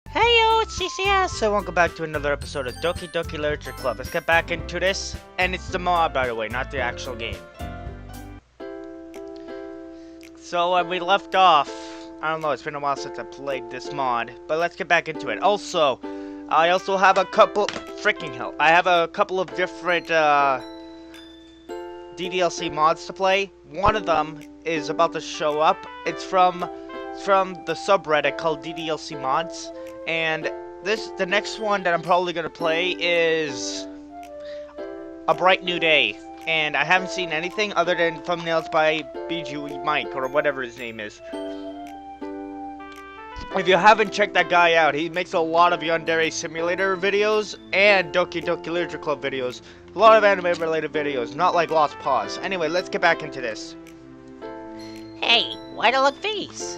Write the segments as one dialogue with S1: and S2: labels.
S1: Heyo, it's CCS, so welcome back to another episode of Doki Doki Literature Club. Let's get back into this, and it's the mod, by the way, not the actual game. So, when we left off, I don't know, it's been a while since I played this mod, but let's get back into it. Also, I also have a couple, freaking hell, I have a couple of different, DDLC mods to play. One of them is about to show up. It's from the subreddit called DDLC Mods. And the next one that I'm probably gonna play is A Bright New Day. And I haven't seen anything other than thumbnails by BG Mike, or whatever his name is. If you haven't checked that guy out, he makes a lot of Yandere Simulator videos and Doki Doki Literature Club videos. A lot of anime related videos, not like Lost Pause. Anyway, let's get back into this.
S2: Hey, why do look face?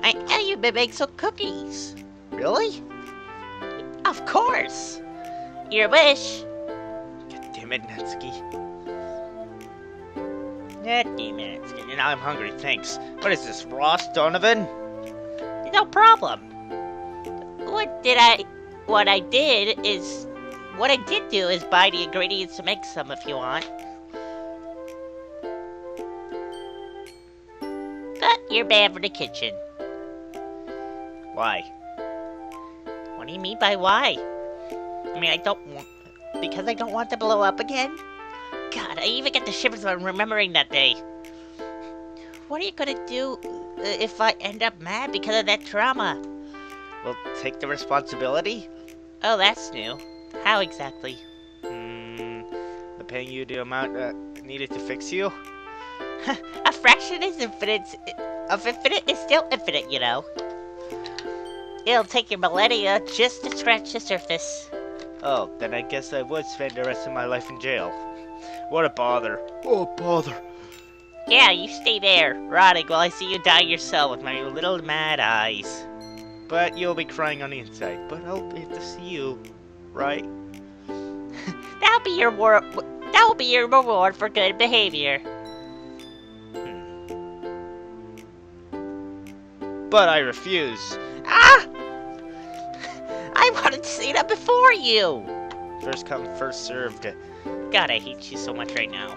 S2: I know you've been making some cookies.
S1: Really?
S2: Of course. Your wish.
S1: God damn it, Natsuki.
S2: God damn it.
S1: Now I'm hungry, thanks. What is this, Ross Donovan?
S2: No problem. What I did do is buy the ingredients to make some if you want. But you're bad for the kitchen.
S1: Why?
S2: What do you mean by why? I mean, because I don't want to blow up again? God, I even get the shivers when remembering that day. What are you gonna do if I end up mad because of that trauma?
S1: Well, take the responsibility?
S2: Oh, that's new. How exactly?
S1: Paying you the amount needed to fix you?
S2: A fraction is infinite. Of infinite is still infinite, you know. It'll take you millennia just to scratch the surface.
S1: Oh, then I guess I would spend the rest of my life in jail. What a bother. Oh, bother.
S2: Yeah, you stay there, rotting while I see you die yourself with my little mad eyes.
S1: But you'll be crying on the inside. But I'll get to see you, right?
S2: That'll be your reward for good behavior.
S1: But I refuse.
S2: Ah! I wanted to see that before you!
S1: First come, first served.
S2: God, I hate you so much right now.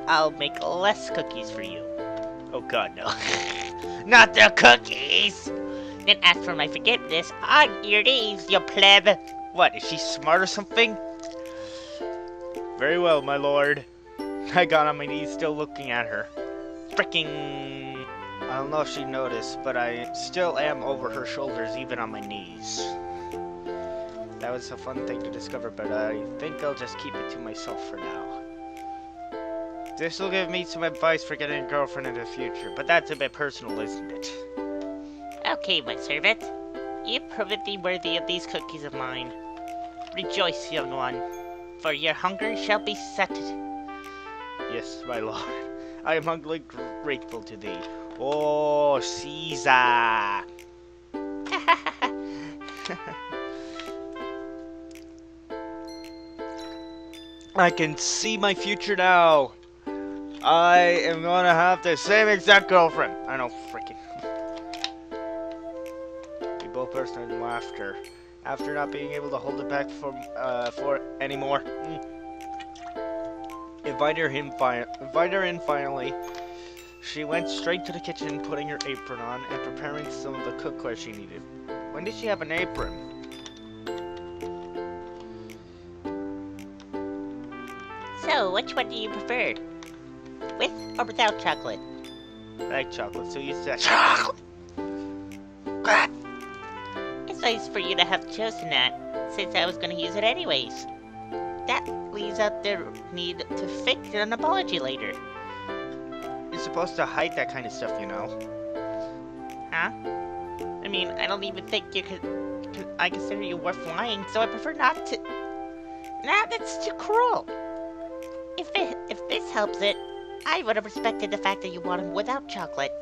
S2: I'll make less cookies for you.
S1: Oh god, no.
S2: Not the cookies! Then ask for my forgiveness on your knees, you pleb!
S1: What, is she smart or something? Very well, my lord. I got on my knees still looking at her. Fricking... I don't know if she noticed, but I still am over her shoulders, even on my knees. That was a fun thing to discover, but I think I'll just keep it to myself for now. This will give me some advice for getting a girlfriend in the future, but that's a bit personal, isn't it?
S2: Okay, my servant. You've proven thee worthy of these cookies of mine. Rejoice, young one, for your hunger shall be sated.
S1: Yes, my lord. I am humbly grateful to thee. Oh, Caesar! I can see my future now. I am gonna have the same exact girlfriend. I know, freaking. We both burst into laughter after not being able to hold it back for anymore. Invite her in finally. She went straight to the kitchen, putting her apron on and preparing some of the cookware she needed. When did she have an apron?
S2: So, which one do you prefer? With or without chocolate?
S1: I like chocolate, so you said chocolate!
S2: It's nice for you to have chosen that, since I was going to use it anyways. That leaves out the need to fake an apology later.
S1: You're supposed to hide that kind of stuff, you know.
S2: Huh? I mean, I don't even think I consider you worth lying, so I prefer not to. Nah, that's too cruel. If this helps it, I would have respected the fact that you want him without chocolate.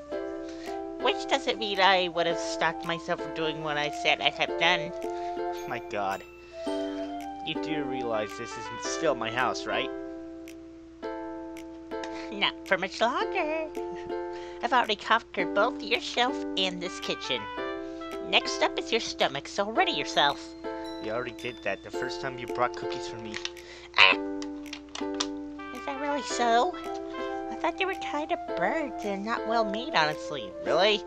S2: Which doesn't mean I would have stopped myself from doing what I said I had done.
S1: My god. You do realize this is still my house, right?
S2: Not for much longer. I've already conquered both your shelf and this kitchen. Next up is your stomach, so ready yourself.
S1: You already did that the first time you brought cookies for me.
S2: Ah! Is that really so? I thought they were kind of burnt and not well made, honestly.
S1: Really?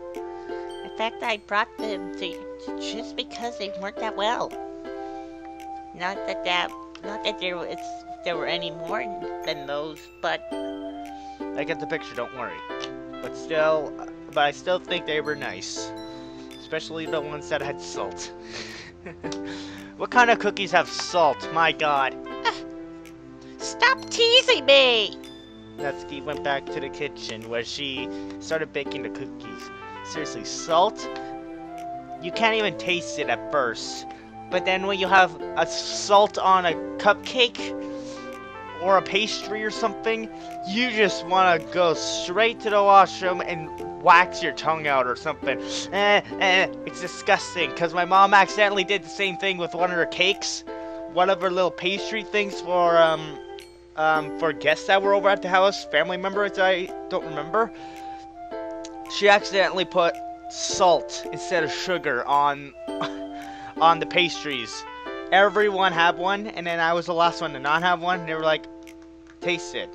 S2: In fact, I brought them to you just because they weren't that well. Not that there were any more than those, but
S1: I get the picture, don't worry. But I still think they were nice. Especially the ones that had salt. What kind of cookies have salt? My god.
S2: Stop teasing me!
S1: Natsuki went back to the kitchen where she started baking the cookies. Seriously, salt? You can't even taste it at first. But then when you have a salt on a cupcake or a pastry or something, you just want to go straight to the washroom and wax your tongue out or something. It's disgusting, because my mom accidentally did the same thing with one of her cakes. One of her little pastry things for guests that were over at the house, family members I don't remember. She accidentally put salt instead of sugar on the pastries. Everyone had one, and then I was the last one to not have one. They were like, taste it.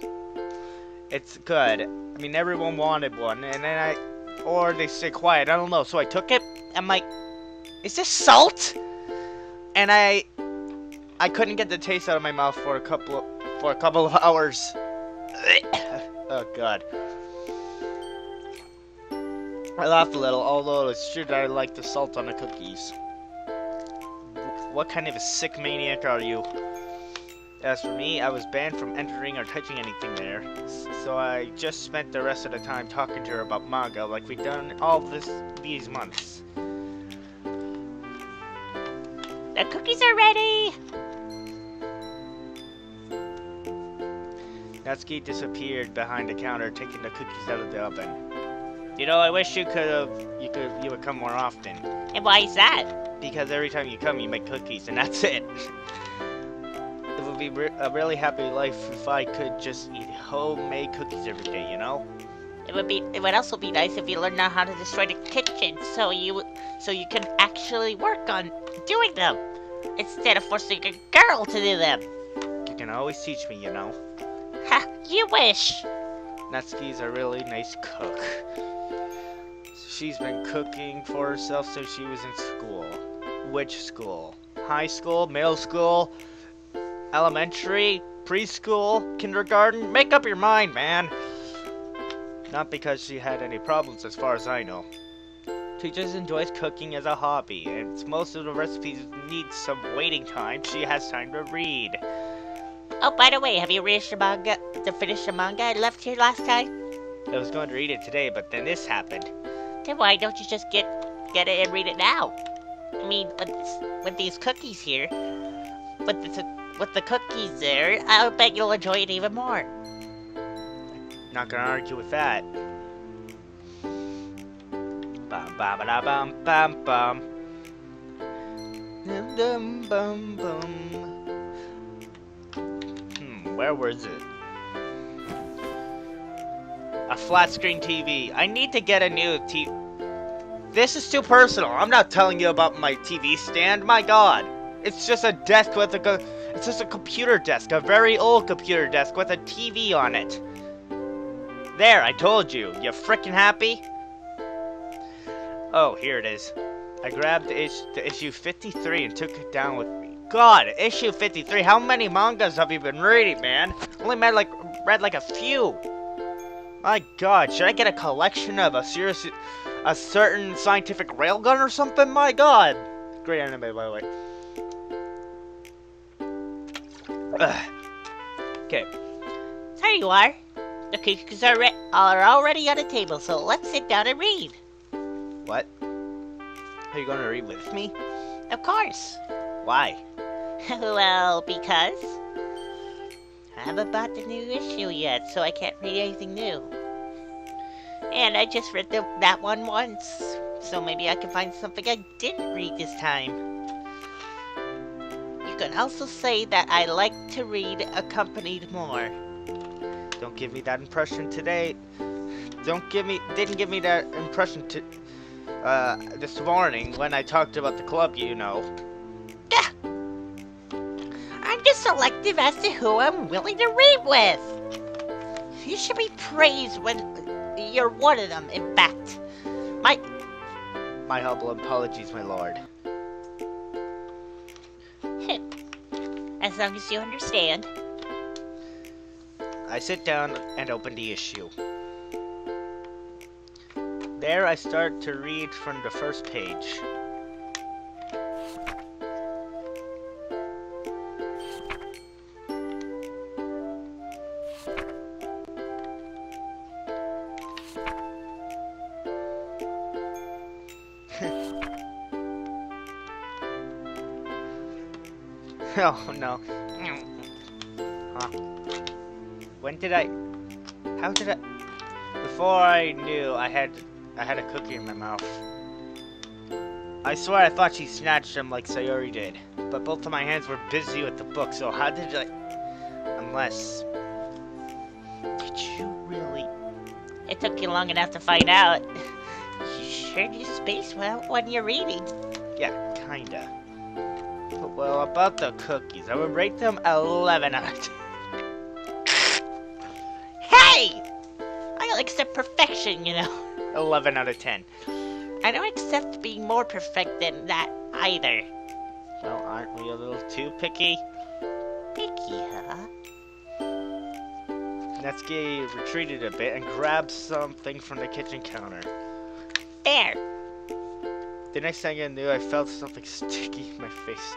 S1: It's good. I mean, everyone wanted one, and then or they stay quiet, I don't know. So I took it, I'm like, is this salt? And I couldn't get the taste out of my mouth for a couple of hours. Oh god. I laughed a little, although it's true that I like the salt on the cookies. What kind of a sick maniac are you? As for me, I was banned from entering or touching anything there, so I just spent the rest of the time talking to her about manga like we've done all these months.
S2: The cookies are ready!
S1: Natsuki disappeared behind the counter, taking the cookies out of the oven. You know, I wish you would come more often.
S2: And why is that?
S1: Because every time you come, you make cookies, and that's it. It would be a really happy life if I could just eat homemade cookies every day, you know?
S2: It would also be nice if you learned now how to destroy the kitchen, so you can actually work on doing them, instead of forcing a girl to do them.
S1: You can always teach me, you know?
S2: Ha! You wish!
S1: Natsuki's a really nice cook. She's been cooking for herself since she was in school. Which school? High school? Middle school? Elementary? Preschool? Kindergarten? Make up your mind, man! Not because she had any problems as far as I know. She just enjoys cooking as a hobby, and most of the recipes need some waiting time. She has time to read.
S2: Oh, by the way, have you finished the manga I left here last time?
S1: I was going to read it today, but then this happened.
S2: Then why don't you just get it and read it now? I mean, with these cookies here, with the cookies there, I'll bet you'll enjoy it even more.
S1: Not gonna argue with that. Bum ba ba da bum bum bum. Dum dum bum bum. Where was it? A flat screen TV. I need to get a new TV. This is too personal. I'm not telling you about my TV stand. My god. It's just a desk with it's just a computer desk. A very old computer desk with a TV on it. There, I told you. You frickin' happy? Oh, here it is. I grabbed the issue 53 and took it down with me. God, issue 53. How many mangas have you been reading, man? Only read like a few. My god, should I get a collection of a certain scientific railgun or something? My god. Great anime, by the way. Okay.
S2: There you are. The cookies are already on the table, so let's sit down and read.
S1: What? Are you going to read with me?
S2: Of course.
S1: Why?
S2: Well, because I haven't bought the new issue yet, so I can't read anything new. And I just read that one once, so maybe I can find something I didn't read this time. You can also say that I like to read accompanied more.
S1: Don't give me that impression today. Didn't give me that impression this morning when I talked about the club, you know.
S2: Yeah. I'm just selective as to who I'm willing to read with. You should be praised when you're one of them, in fact.
S1: My humble apologies, my lord.
S2: As long as you understand.
S1: I sit down and open the issue. There I start to read from the first page. Oh no. Huh. How did I? Before I knew, I had a cookie in my mouth. I swear I thought she snatched him like Sayori did, but both of my hands were busy with the book, so how did I? Unless...
S2: Did you really? It took you long enough to find out. You sure do space well when you're reading.
S1: Yeah, kinda. Well, about the cookies, I would rate them 11 out of 10.
S2: Hey! I don't accept perfection, you know.
S1: 11 out of 10.
S2: I don't accept being more perfect than that either.
S1: Well, aren't we a little too picky?
S2: Picky, huh?
S1: Natsuki retreated a bit and grabbed something from the kitchen counter.
S2: There.
S1: The next thing I knew, I felt something sticky in my face.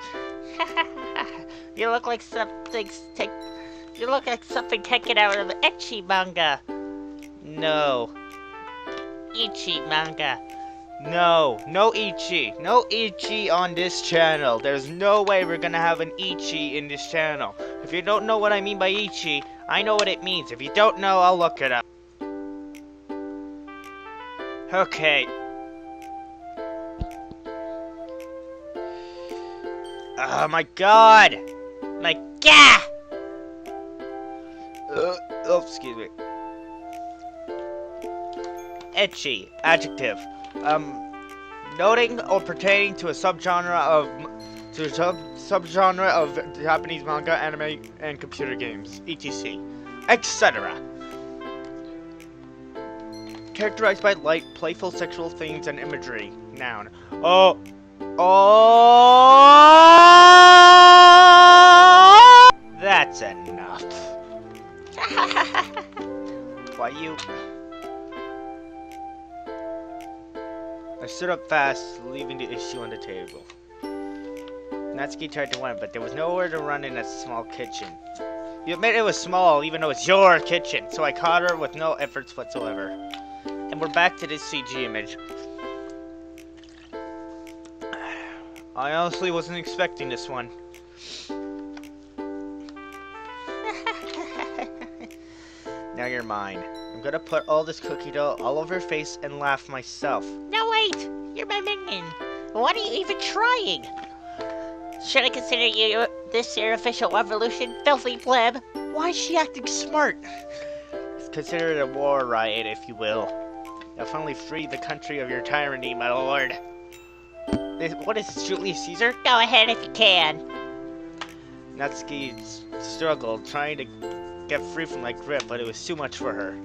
S2: You look like something taken out of ecchi manga.
S1: No.
S2: Ichi manga.
S1: No Ichi. No Ichi on this channel. There's no way we're gonna have an Ichi in this channel. If you don't know what I mean by Ichi, I know what it means. If you don't know, I'll look it up. Okay. Oh my god!
S2: My god!
S1: Oh, excuse me. Ecchi, adjective. Noting or pertaining to a subgenre of Japanese manga, anime, and computer games, etc., etc. Characterized by light, playful sexual themes and imagery. Noun. Oh. That's enough. Why you? I stood up fast, leaving the issue on the table. Natsuki tried to run, but there was nowhere to run in that small kitchen. You admit it was small, even though it's your kitchen, so I caught her with no efforts whatsoever. And we're back to this CG image. I honestly wasn't expecting this one. Now you're mine. I'm gonna put all this cookie dough all over your face and laugh myself.
S2: No, wait! You're my minion. What are you even trying? Should I consider you this your official revolution, filthy pleb? Why is she acting smart?
S1: Consider it a war riot, if you will. I'll finally free the country of your tyranny, my lord. What is Julius Caesar?
S2: Go ahead if you can.
S1: Natsuki struggled, trying to get free from my grip, but it was too much for her.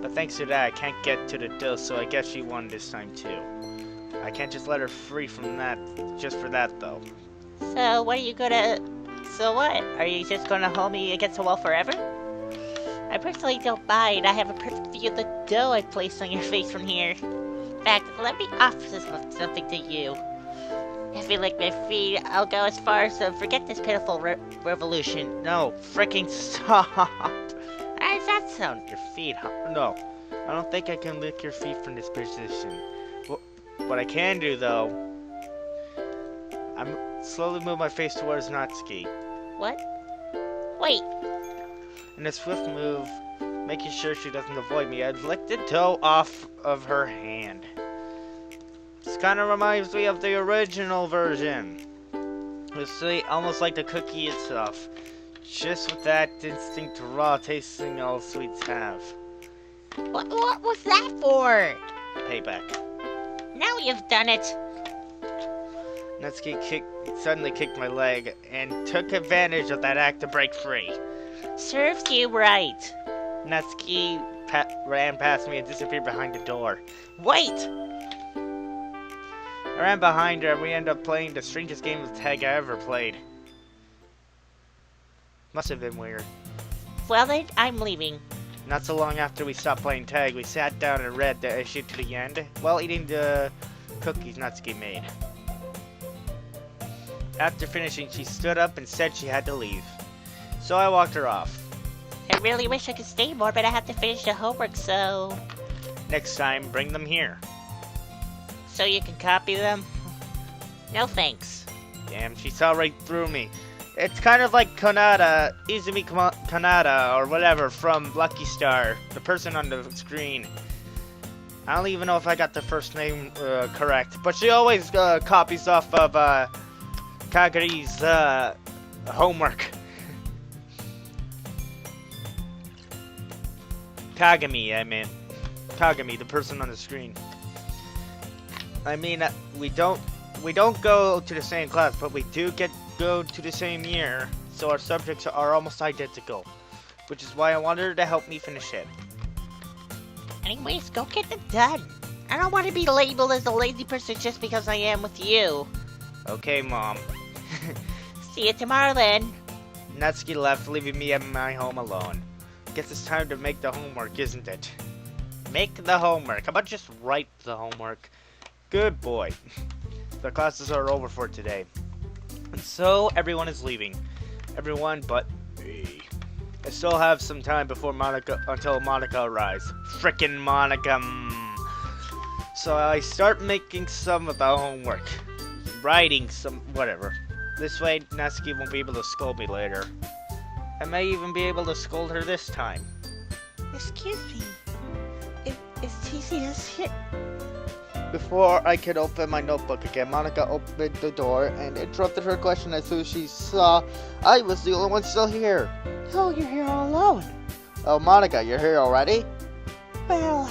S1: But thanks to that, I can't get to the dough, so I guess she won this time too. I can't just let her free from that, just for that though.
S2: So what? Are you just gonna hold me against the wall forever? I personally don't mind. I have a perfect view of the dough I placed on your face from here. In fact, let me offer something to you. If you lick my feet, I'll go as far as to forget this pitiful revolution.
S1: No, freaking stop!
S2: How does that sound?
S1: Your feet, huh? No, I don't think I can lick your feet from this position. What I can do, though, I'm slowly move my face towards Natsuki.
S2: What? Wait.
S1: In a swift move, making sure she doesn't avoid me, I lick the dough off of her hand. This kind of reminds me of the original version. It's sweet, almost like the cookie itself. Just with that distinct raw tasting all sweets have.
S2: What was that for?
S1: Payback.
S2: Now you've done it.
S1: Natsuki suddenly kicked my leg and took advantage of that act to break free.
S2: Serves you right.
S1: Natsuki ran past me and disappeared behind the door.
S2: Wait!
S1: I ran behind her and we ended up playing the strangest game of tag I ever played. Must have been weird.
S2: Well then, I'm leaving.
S1: Not so long after we stopped playing tag, we sat down and read the issue to the end while eating the cookies Natsuki made. After finishing, she stood up and said she had to leave. So I walked her off.
S2: I really wish I could stay more, but I have to finish the homework, so...
S1: Next time, bring them here.
S2: So you can copy them? No thanks.
S1: Damn, she saw right through me. It's kind of like Kanata, Izumi Kanata, or whatever, from Lucky Star, the person on the screen. I don't even know if I got the first name correct, but she always copies off of Kagari's homework. Kagami, I mean. Kagami, the person on the screen. I mean, we don't go to the same class, but we do go to the same year, so our subjects are almost identical, which is why I wanted her to help me finish it.
S2: Anyways, go get them done. I don't want to be labeled as a lazy person just because I am with you.
S1: Okay, Mom.
S2: See you tomorrow then.
S1: Natsuki left, leaving me at my home alone. Guess it's time to make the homework, isn't it? Make the homework. How about just write the homework? Good boy. The classes are over for today. And so everyone is leaving. Everyone but me. I still have some time before until Monica arrives. Frickin' Monica. So I start making some of the homework. Writing some whatever. This way Natsuki won't be able to scold me later. I may even be able to scold her this time.
S2: Excuse me. Is TCS here?
S1: Before I could open my notebook again, Monica opened the door and interrupted her question as soon as she saw I was the only one still here.
S2: Oh, you're here all alone.
S1: Oh, Monica, you're here already?
S2: Well,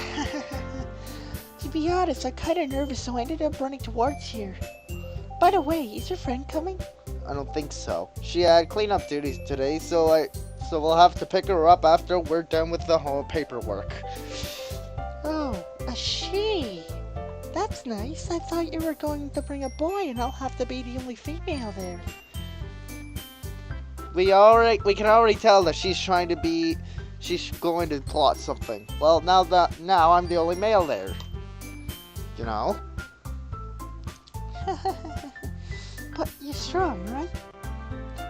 S2: to be honest, I'm kind of nervous, so I ended up running towards here. By the way, is your friend coming?
S1: I don't think so. She had cleanup duties today, so we'll have to pick her up after we're done with the whole paperwork.
S2: Oh, a she. That's nice. I thought you were going to bring a boy and I'll have to be the only female there.
S1: We can already tell that she's going to plot something. Well, now I'm the only male there. You know?
S2: But you're strong, right?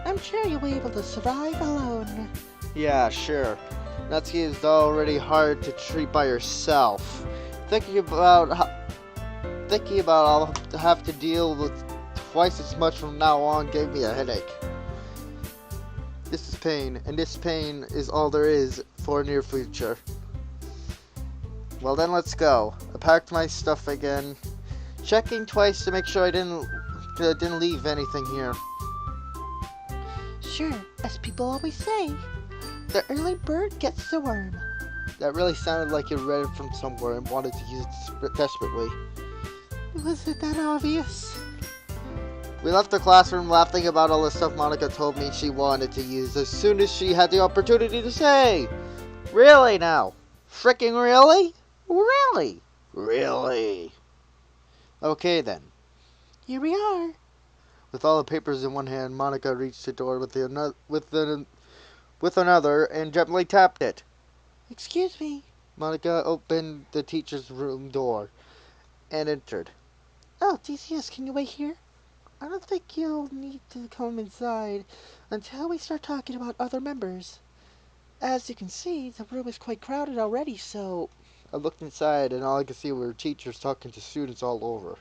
S2: I'm sure you'll be able to survive alone.
S1: Yeah, sure. Natsuki is already hard to treat by herself. Thinking about I'll have to deal with twice as much from now on gave me a headache. This is pain, and this pain is all there is for near future. Well then, let's go. I packed my stuff again, checking twice to make sure I didn't leave anything here.
S2: Sure, as people always say, the early bird gets the worm.
S1: That really sounded like you read it from somewhere and wanted to use it desperately.
S2: Was it that obvious?
S1: We left the classroom laughing about all the stuff Monica told me she wanted to use as soon as she had the opportunity to say. Really now? Frickin' really? Really? Really? Okay then.
S2: Here we are.
S1: With all the papers in one hand, Monica reached the door with another and gently tapped it.
S2: Excuse me.
S1: Monica opened the teacher's room door and entered.
S2: Oh, DCS, can you wait here? I don't think you'll need to come inside until we start talking about other members. As you can see, the room is quite crowded already, so...
S1: I looked inside and all I could see were teachers talking to students all over.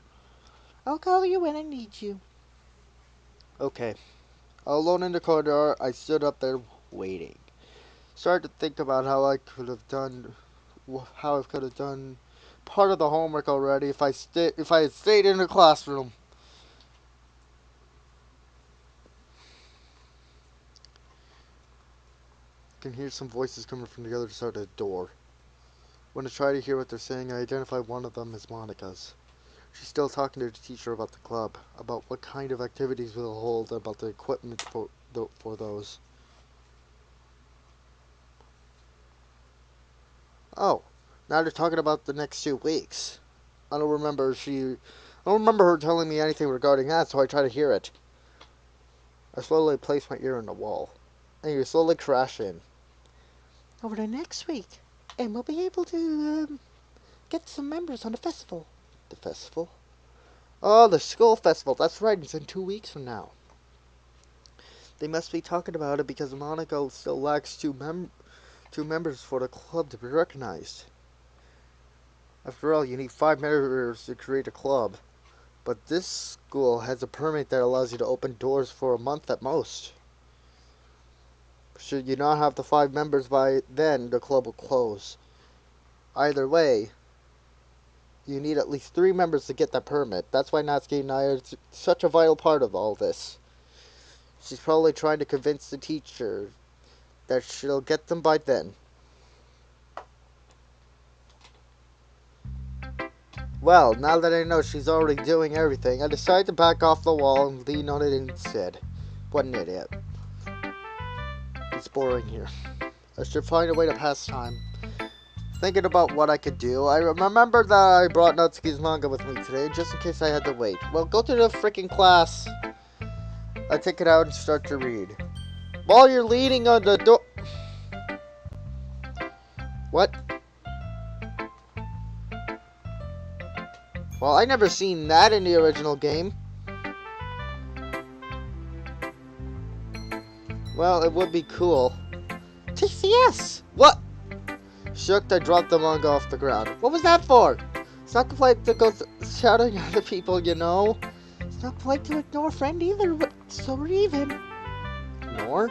S2: I'll call you when I need you.
S1: Okay. Alone in the corridor, I stood up there waiting. Started to think about how I could have done part of the homework already if I had stayed in the classroom. I can hear some voices coming from the other side of the door.
S3: When I try to hear what they're saying, I identify one of them as Monica's. She's still talking to the teacher about the club, about what kind of activities we'll hold, about the equipment for those. Oh, now they're talking about the next 2 weeks. I don't remember her telling me anything regarding that, so I try to hear it. I slowly place my ear on the wall, and you slowly crash in. Over the next week, and we'll be able to get some members on the festival. The festival? Oh, the school festival. That's right. It's in 2 weeks from now. They must be talking about it because Monaco still lacks two members for the club to be recognized. After all, you need 5 members to create a club. But this school has a permit that allows you to open doors for a month at most. Should you not have the 5 members by then, the club will close. Either way, you need at least 3 members to get that permit. That's why Natsuki and I are such a vital part of all this. She's probably trying to convince the teacher that she'll get them by then. Well, now that I know she's already doing everything, I decide to back off the wall and lean on it instead. What an idiot. It's boring here. I should find a way to pass time. Thinking about what I could do, I remember that I brought Natsuki's manga with me today, just in case I had to wait. Well, go to the freaking class. I take it out and start to read. While you're leaning on the door... What? Well, I never seen that in the original game. Well, it would be cool. TCS! What? Shocked, I dropped the manga off the ground. What was that for? It's not polite to go shouting at the people, you know. It's not polite to ignore a friend either, but so we're even. Ignore?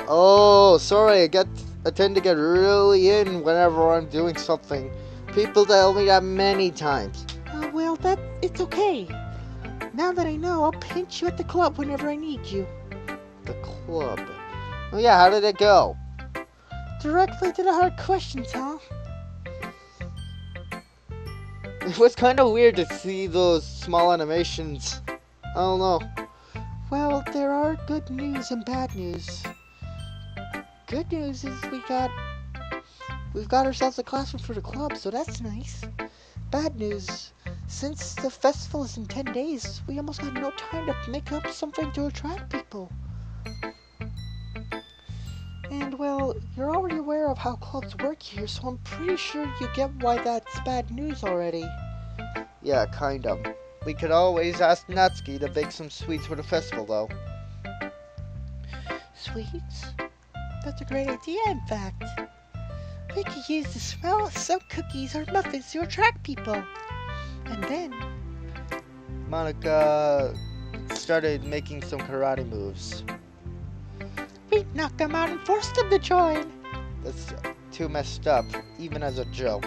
S3: Oh, sorry, I tend to get really in whenever I'm doing something. People tell me that many times. Oh, well, it's okay. Now that I know, I'll pinch you at the club whenever I need you. The club? Oh yeah, how did it go? Directly to the hard questions, huh? It was kind of weird to see those small animations. I don't know. Well, there are good news and bad news. Good news is we've got ourselves a classroom for the club, so that's nice. Bad news, since the festival is in 10 days, we almost had no time to make up something to attract people. And, well, you're already aware of how clubs work here, so I'm pretty sure you get why that's bad news already. Yeah, kind of. We could always ask Natsuki to bake some sweets for the festival, though. Sweets? That's a great idea, in fact. We could use the smell of some cookies or muffins to attract people. And then... Monica started making some karate moves. We'd knock them out and force them to join. That's too messed up, even as a joke.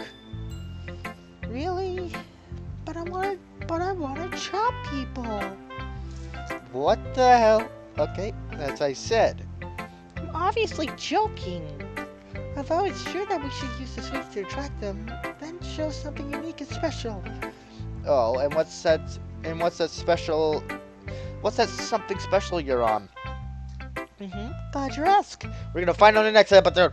S3: Really? But I want to chop people. What the hell? Okay, as I said. I'm obviously joking. I've always feared that we should use the sweets to attract them, then show something unique and special. Oh, and what's that special... What's that something special you're on? Glad you asked. We're gonna find out in the next episode.